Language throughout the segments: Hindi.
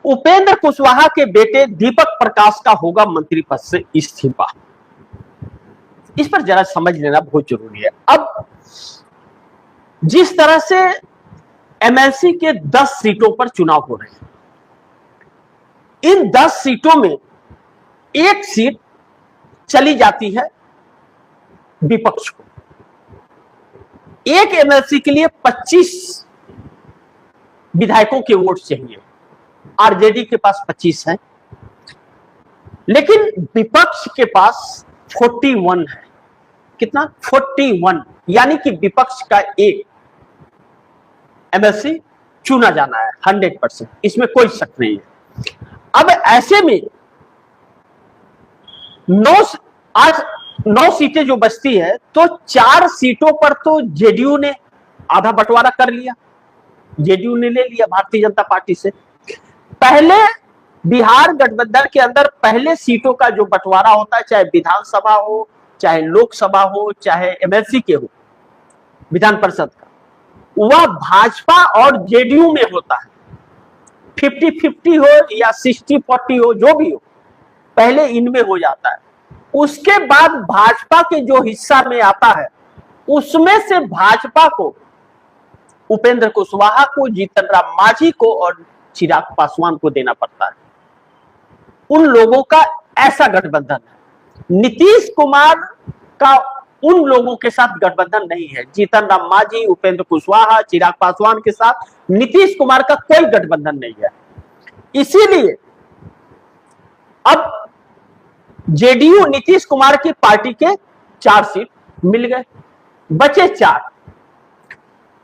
उपेंद्र कुशवाहा के बेटे दीपक प्रकाश का होगा मंत्री पद से इस्तीफा। इस पर जरा समझ लेना बहुत जरूरी है। अब जिस तरह से एमएलसी के 10 सीटों पर चुनाव हो रहे हैं, इन 10 सीटों में एक सीट चली जाती है विपक्ष को। एक एमएलसी के लिए 25 विधायकों के वोट चाहिए, आरजेडी के पास 25 है, लेकिन विपक्ष के पास 41 है। कितना? 41, यानी कि विपक्ष का एक एमएलसी चुना जाना है 100%, इसमें कोई शक नहीं है। अब ऐसे में 9 सीटें जो बचती है, तो 4 सीटों पर तो जेडीयू ने आधा बंटवारा कर लिया, जेडीयू ने ले लिया भारतीय जनता पार्टी से। पहले बिहार गठबंधन के अंदर पहले सीटों का जो बंटवारा होता है, चाहे विधानसभा हो, चाहे लोकसभा हो, चाहे एमएलसी के हो, विधान परिषद का, वह भाजपा और जेडीयू में होता है। 50-50 हो या 60-40 हो, जो भी हो, पहले इनमें हो जाता है। उसके बाद भाजपा के जो हिस्सा में आता है, उसमें से भाजपा को उपेंद्र कुशवाहा को, जीतन राम मांझी को और चिराग पासवान को देना पड़ता है। उन लोगों का ऐसा गठबंधन है। नीतीश कुमार का उन लोगों के साथ गठबंधन नहीं है। जीतन राम मांझी, उपेंद्र कुशवाहा, चिराग पासवान के साथ नीतीश कुमार का कोई गठबंधन नहीं है। इसीलिए अब जेडीयू नीतीश कुमार की पार्टी के 4 सीट मिल गए, बचे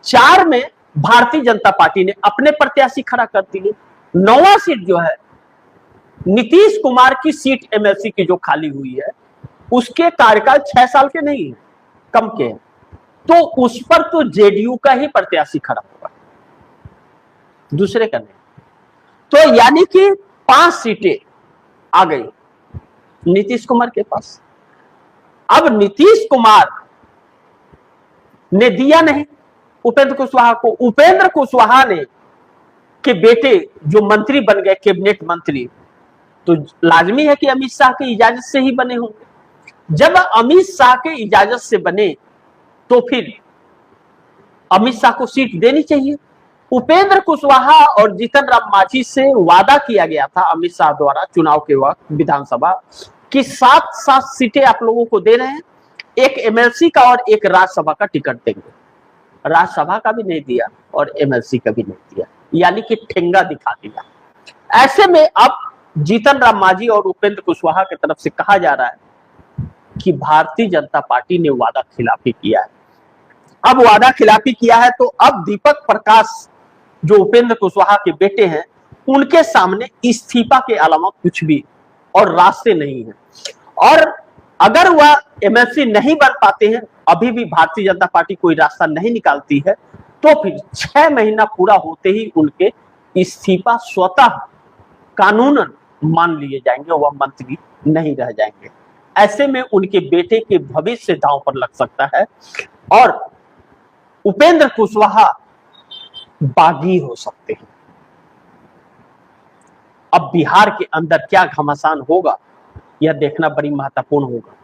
4 में भारतीय जनता पार्टी ने अपने प्रत्याशी खड़ा कर दिए। 9वां सीट जो है, नीतीश कुमार की सीट एमएलसी की जो खाली हुई है, उसके कार्यकाल 6 साल के नहीं है, कम के हैं, तो उस पर तो जेडीयू का ही प्रत्याशी खड़ा होगा, दूसरे का नहीं। तो यानी कि 5 सीटें आ गई नीतीश कुमार के पास। अब नीतीश कुमार ने दिया नहीं उपेंद्र कुशवाहा को। उपेंद्र कुशवाहा ने के बेटे जो मंत्री बन गए, कैबिनेट मंत्री, तो लाजमी है कि अमित शाह की इजाजत से ही बने होंगे। जब अमित शाह के इजाजत से बने, तो फिर अमित शाह को सीट देनी चाहिए। उपेंद्र कुशवाहा और जीतन राम मांझी से वादा किया गया था अमित शाह द्वारा चुनाव के वक्त विधानसभा की 7 सीटें आप लोगों को दे रहे हैं, एक एमएलसी का और एक राज्यसभा का टिकट देंगे। राज्यसभा का भी नहीं दिया और एमएलसी का भी नहीं दिया, यानी कि ठेंगा दिखा दिया। ऐसे में अब जीतन राम मांझी और उपेंद्र कुशवाहा की तरफ से कहा जा रहा है कि भारतीय जनता पार्टी ने वादा खिलाफी किया है। अब वादा खिलाफी किया है, तो अब दीपक प्रकाश जो उपेंद्र कुशवाहा के बेटे हैं, उनके सामने इस्तीफा के अलावा कुछ भी और रास्ते नहीं है। और अगर वह एमएलसी नहीं बन पाते हैं, अभी भी भारतीय जनता पार्टी कोई रास्ता नहीं निकालती है, तो फिर 6 महीना पूरा होते ही उनके इस्तीफा स्वतः कानूनन मान लिए जाएंगे, वह मंत्री नहीं रह जाएंगे। ऐसे में उनके बेटे के भविष्य दांव पर लग सकता है और उपेंद्र कुशवाहा बागी हो सकते हैं। अब बिहार के अंदर क्या घमासान होगा, यह देखना बड़ी महत्वपूर्ण होगा।